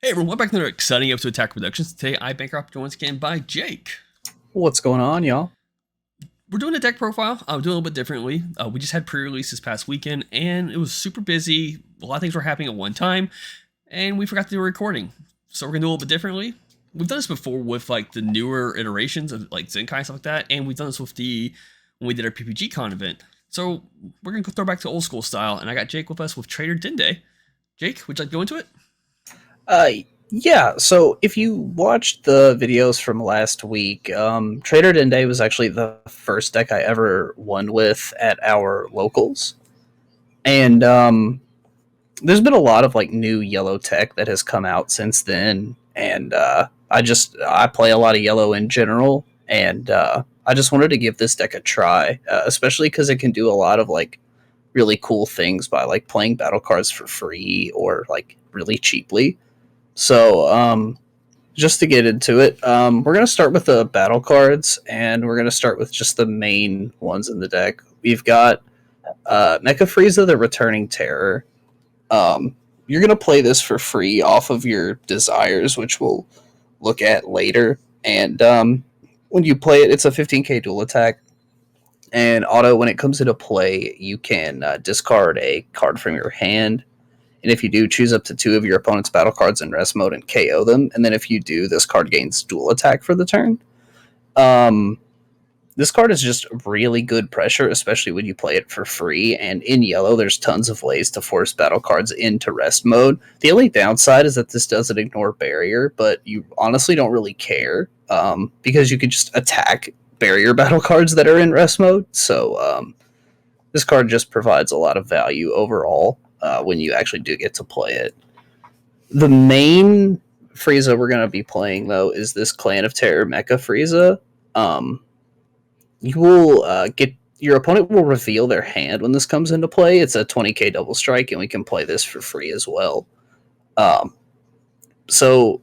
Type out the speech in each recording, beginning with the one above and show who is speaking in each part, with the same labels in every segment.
Speaker 1: Hey everyone, welcome back to another exciting episode of Attack Productions. Today I bank up once again by Jake.
Speaker 2: What's going on, y'all?
Speaker 1: We're doing a deck profile. I'm doing a little bit differently. We just had pre-release this past weekend and it was super busy. A lot of things were happening at one time and we forgot to do a recording. So we're gonna do a little bit differently. We've done this before with like the newer iterations of like Zenkai and stuff like that, and we've done this with when we did our PPG Con event. So we're gonna throw back to old school style, and I got Jake with us with Traitor Dende. Jake, would you like to go into it?
Speaker 2: Uh, yeah, so if you watched the videos from last week, Traitor Dende was actually the first deck I ever won with at our locals. And there's been a lot of like new yellow tech that has come out since then. And I play a lot of yellow in general, and I just wanted to give this deck a try, especially because it can do a lot of like really cool things by like playing battle cards for free or like really cheaply. So, just to get into it, we're going to start with the battle cards, and we're going to start with just the main ones in the deck. We've got Mecha Frieza, the Returning Terror. You're going to play this for free off of your desires, which we'll look at later. And when you play it, it's a 15k dual attack. And auto, when it comes into play, you can discard a card from your hand. And if you do, choose up to 2 of your opponent's battle cards in rest mode and KO them. And then if you do, this card gains dual attack for the turn. This card is just really good pressure, especially when you play it for free. And in yellow, there's tons of ways to force battle cards into rest mode. The only downside is that this doesn't ignore barrier, but you honestly don't really care because you can just attack barrier battle cards that are in rest mode. So this card just provides a lot of value overall when you actually do get to play it. The main Frieza we're going to be playing, though, is this Clan of Terror Mecha Frieza. You will get your opponent will reveal their hand when this comes into play. It's a 20k double strike, and we can play this for free as well. So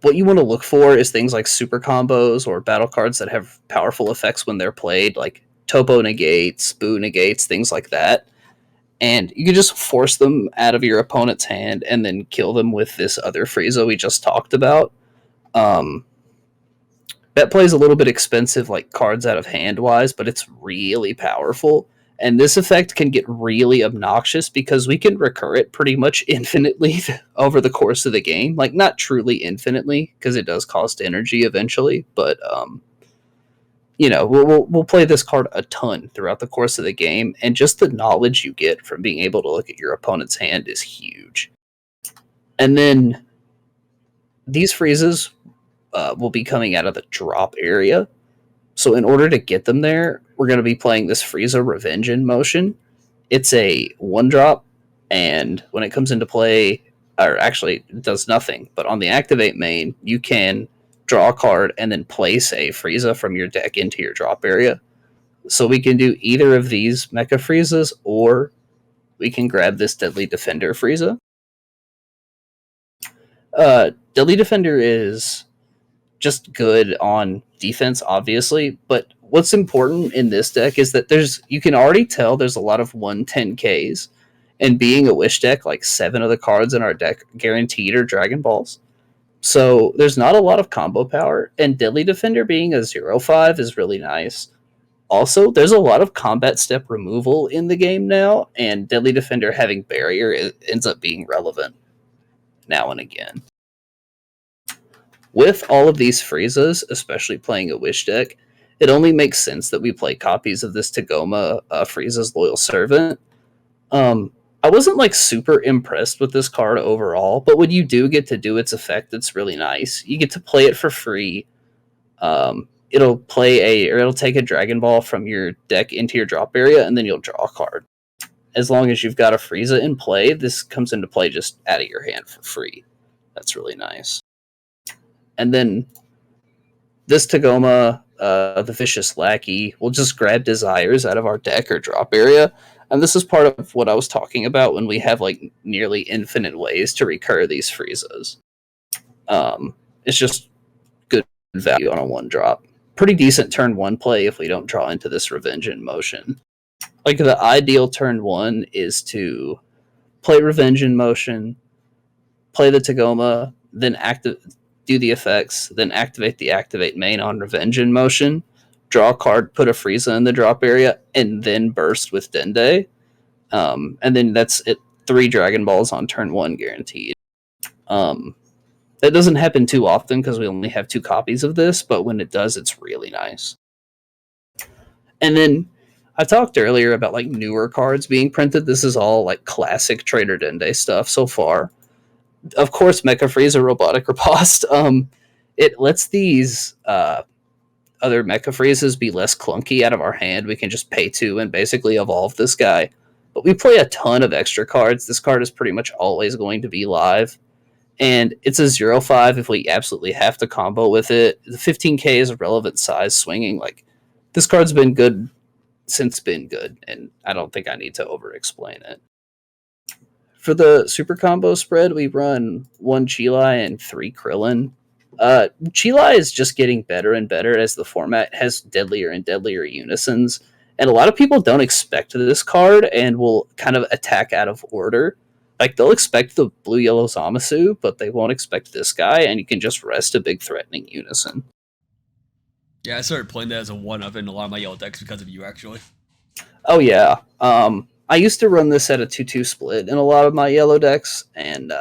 Speaker 2: what you want to look for is things like super combos or battle cards that have powerful effects when they're played, like Topo negates, Boo negates, things like that. And you can just force them out of your opponent's hand and then kill them with this other Frieza we just talked about. That plays a little bit expensive, like cards out of hand wise, but it's really powerful. And this effect can get really obnoxious because we can recur it pretty much infinitely over the course of the game. Like, not truly infinitely, because it does cost energy eventually, but we'll play this card a ton throughout the course of the game, and just the knowledge you get from being able to look at your opponent's hand is huge. And then these Friezas will be coming out of the drop area. So in order to get them there, we're going to be playing this Frieza Revenge in Motion. It's a 1-drop, and when it comes into play, or actually it does nothing, but on the activate main, you can draw a card and then place a Frieza from your deck into your drop area. So we can do either of these Mecha Friezas, or we can grab this Deadly Defender Frieza. Deadly Defender is just good on defense, obviously, but what's important in this deck is that you can already tell there's a lot of 110Ks, and being a Wish deck, like 7 of the cards in our deck guaranteed are Dragon Balls. So there's not a lot of combo power, and Deadly Defender being a 0/5 is really nice. Also, there's a lot of combat step removal in the game now, and Deadly Defender having barrier ends up being relevant now and again. With all of these Friezas, especially playing a Wish deck, it only makes sense that we play copies of this Tagoma Frieza's Loyal Servant. I wasn't like super impressed with this card overall, but when you do get to do its effect, it's really nice. You get to play it for free. It'll take a Dragon Ball from your deck into your drop area, and then you'll draw a card. As long as you've got a Frieza in play, this comes into play just out of your hand for free. That's really nice. And then this Tagoma, the Vicious Lackey, will just grab desires out of our deck or drop area. And this is part of what I was talking about when we have like nearly infinite ways to recur these Friezas. It's just good value on a 1-drop. Pretty decent turn 1 play if we don't draw into this Revenge in Motion. Like, the ideal turn 1 is to play Revenge in Motion, play the Tagoma, then do the effects, then activate the activate main on Revenge in motion, draw a card, put a Frieza in the drop area, and then burst with Dende. And then that's it. 3 Dragon Balls on turn 1 guaranteed. That doesn't happen too often because we only have 2 copies of this, but when it does, it's really nice. And then I talked earlier about like newer cards being printed. This is all like classic Traitor Dende stuff so far. Of course, Mecha Frieza Robotic Riposte. It lets these other Mecha Friezas be less clunky out of our hand. We can just pay 2 and basically evolve this guy. But we play a ton of extra cards. This card is pretty much always going to be live. And it's a 0-5 if we absolutely have to combo with it. The 15k is a relevant size swinging. Like, this card's been good since been good, and I don't think I need to over-explain it. For the super combo spread, we run 1 Chilai and 3 Krillin. Chilai is just getting better and better as the format has deadlier and deadlier unisons. And a lot of people don't expect this card and will kind of attack out of order. Like, they'll expect the blue-yellow Zamasu, but they won't expect this guy, and you can just rest a big threatening unison.
Speaker 1: Yeah, I started playing that as a 1-up in a lot of my yellow decks because of you, actually.
Speaker 2: Oh, yeah. I used to run this at a 2-2 split in a lot of my yellow decks, and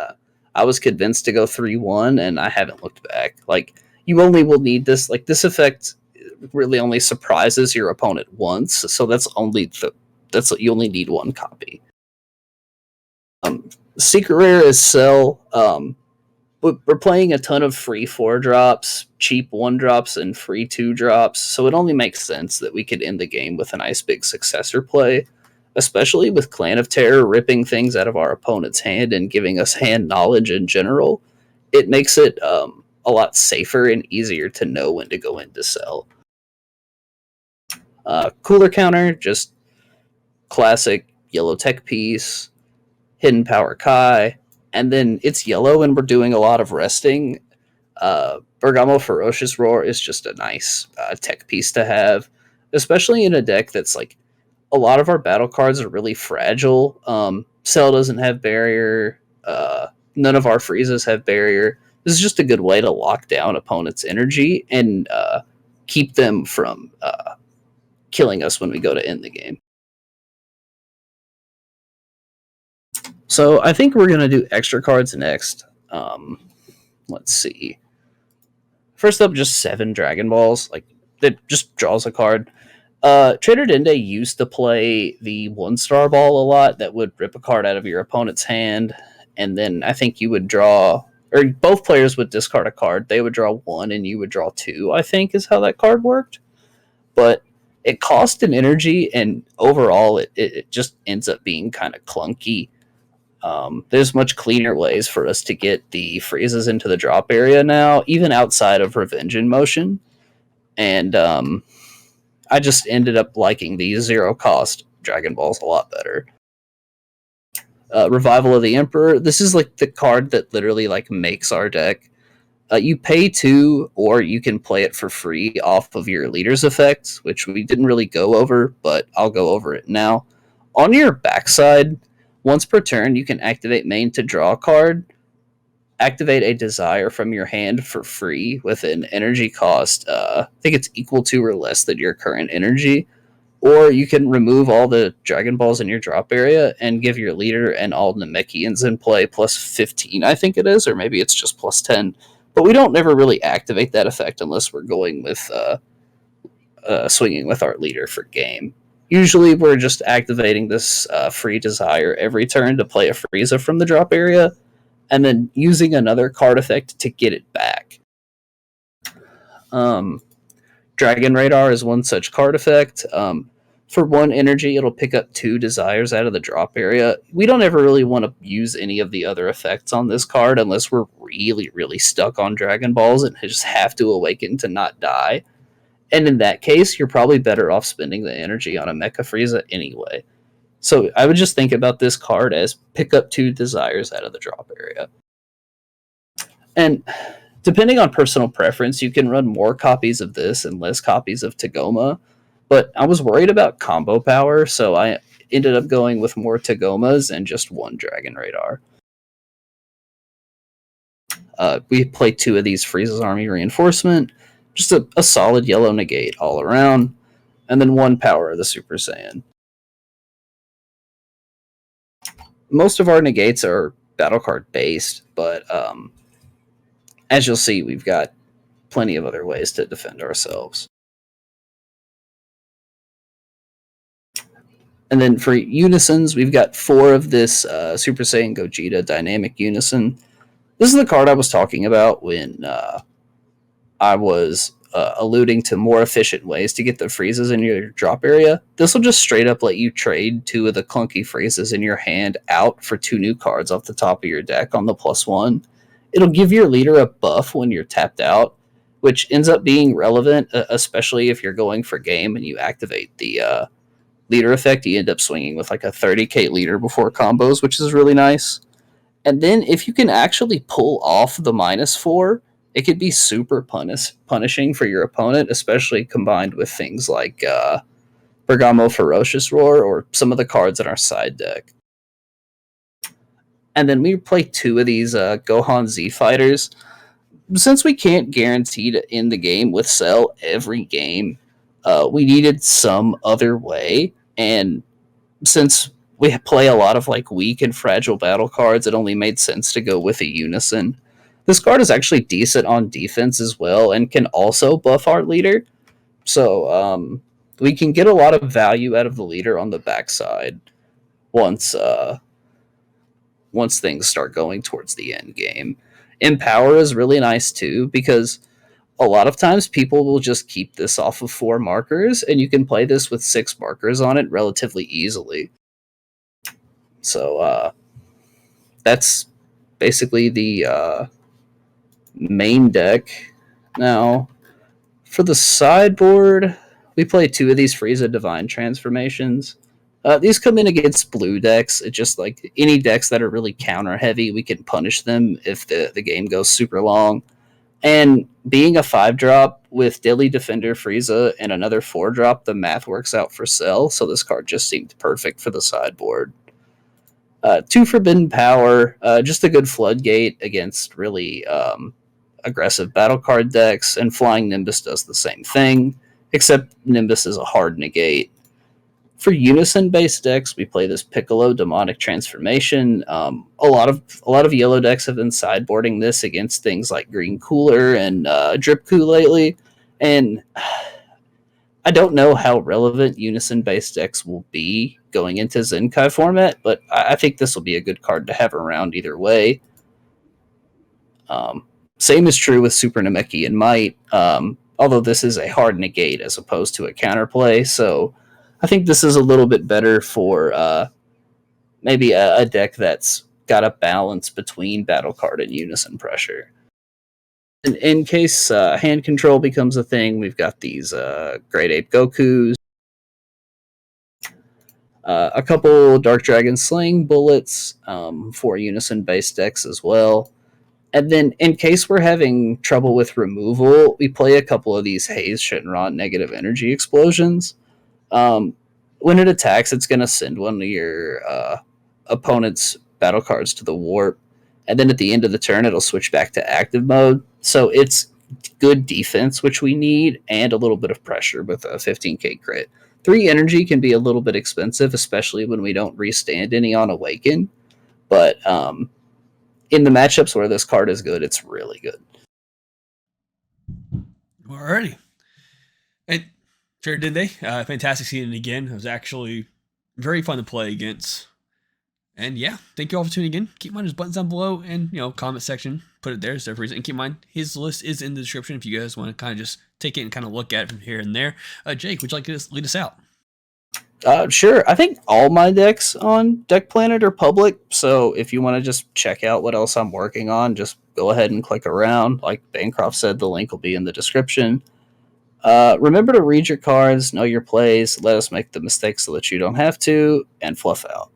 Speaker 2: I was convinced to go 3-1, and I haven't looked back. Like, you only will need this. Like, this effect really only surprises your opponent once, so you only need 1 copy. Secret Rare is Cell. We're playing a ton of free 4-drops, cheap 1-drops, and free 2-drops, so it only makes sense that we could end the game with a nice big successor play, especially with Clan of Terror ripping things out of our opponent's hand and giving us hand knowledge in general. It makes it a lot safer and easier to know when to go into Cell. Cooler counter, just classic yellow tech piece, Hidden Power Kai, and then it's yellow and we're doing a lot of resting. Bergamo Ferocious Roar is just a nice tech piece to have, especially in a deck that's like, a lot of our battle cards are really fragile. Cell doesn't have barrier. None of our Friezas have barrier. This is just a good way to lock down opponents' energy and keep them from killing us when we go to end the game. So I think we're going to do extra cards next. Let's see. First up, just 7 Dragon Balls. Like, it just draws a card. Traitor Dende used to play the 1-star ball a lot that would rip a card out of your opponent's hand, and then I think you would draw, or both players would discard a card. They would draw 1 and you would draw 2, I think is how that card worked. But it cost an energy, and overall it just ends up being kind of clunky. There's much cleaner ways for us to get the Friezas into the drop area now, even outside of Revenge in motion. And I just ended up liking the 0-cost Dragon Balls a lot better. Revival of the Emperor. This is like the card that literally like makes our deck. You pay 2, or you can play it for free off of your leader's effects, which we didn't really go over, but I'll go over it now. On your backside, once per turn, you can activate main to draw a card, activate a desire from your hand for free with an energy cost, I think it's equal to or less than your current energy, or you can remove all the Dragon Balls in your drop area and give your leader and all Namekians in play plus 15, I think it is, or maybe it's just plus 10. But we don't ever really activate that effect unless we're going with swinging with our leader for game. Usually we're just activating this free desire every turn to play a Frieza from the drop area, and then using another card effect to get it back. Dragon Radar is one such card effect. For 1 energy, it'll pick up 2 desires out of the drop area. We don't ever really want to use any of the other effects on this card unless we're really, really stuck on Dragon Balls and just have to awaken to not die. And in that case, you're probably better off spending the energy on a Mecha Frieza anyway. So I would just think about this card as pick up 2 desires out of the drop area. And depending on personal preference, you can run more copies of this and less copies of Tagoma. But I was worried about combo power, so I ended up going with more Tagomas and just 1 Dragon Radar. We play 2 of these Frieza's Army Reinforcement, just a solid yellow negate all around, and then 1 Power of the Super Saiyan. Most of our negates are battle card based, but as you'll see, we've got plenty of other ways to defend ourselves. And then for Unisons, we've got 4 of this Super Saiyan Gogeta Dynamic Unison. This is the card I was talking about when I was alluding to more efficient ways to get the Friezas in your drop area. This will just straight up let you trade 2 of the clunky Friezas in your hand out for 2 new cards off the top of your deck on the +1. It'll give your leader a buff when you're tapped out, which ends up being relevant, especially if you're going for game and you activate the leader effect. You end up swinging with like a 30k leader before combos, which is really nice. And then if you can actually pull off the -4, it could be super punishing for your opponent, especially combined with things like Bergamo Ferocious Roar or some of the cards in our side deck. And then we play 2 of these Gohan Z Fighters. Since we can't guarantee to end the game with Cell every game, we needed some other way. And since we play a lot of like weak and fragile battle cards, it only made sense to go with a Unison. This card is actually decent on defense as well and can also buff our leader. So we can get a lot of value out of the leader on the backside once things start going towards the end game. Empower is really nice too, because a lot of times people will just keep this off of 4 markers, and you can play this with 6 markers on it relatively easily. So that's basically the main deck. Now, for the sideboard, we play 2 of these Frieza Divine Transformations. These come in against blue decks. It's just like any decks that are really counter heavy, we can punish them if the game goes super long. And being a 5-drop with Daily Defender Frieza and another 4-drop, the math works out for Cell, so this card just seemed perfect for the sideboard. 2 Forbidden Power, just a good floodgate against really aggressive battle card decks, and Flying Nimbus does the same thing, except Nimbus is a hard negate. For Unison-based decks, we play this Piccolo Demonic Transformation. A lot of yellow decks have been sideboarding this against things like Green Cooler and Dripku lately, and I don't know how relevant Unison-based decks will be going into Zenkai format, but I think this will be a good card to have around either way. Same is true with Super Namekian and Might, although this is a hard negate as opposed to a counterplay, so I think this is a little bit better for maybe a deck that's got a balance between battle card and Unison pressure. And in case hand control becomes a thing, we've got these Great Ape Gokus, a couple Dark Dragon Slaying Bullets for Unison-based decks as well. And then in case we're having trouble with removal, we play a couple of these Haze Shinron Negative Energy Explosions. When it attacks, it's going to send one of your opponent's battle cards to the warp, and then at the end of the turn, it'll switch back to active mode. So it's good defense, which we need, and a little bit of pressure with a 15k crit. 3 energy can be a little bit expensive, especially when we don't restand any on Awaken, but in the matchups where this card is good, it's really good.
Speaker 1: Alrighty. And Traitor Dende, fantastic seeing it again. It was actually very fun to play against. And yeah, thank you all for tuning in. Keep in mind, there's buttons down below and, comment section. Put it there, so for reason. And keep in mind, his list is in the description if you guys want to kind of just take it and kind of look at it from here and there. Jake, would you like to lead us out?
Speaker 2: Sure. I think all my decks on Deck Planet are public, so if you want to just check out what else I'm working on, just go ahead and click around. Like Bancroft said, the link will be in the description. Remember to read your cards, know your plays, let us make the mistakes so that you don't have to, and fluff out.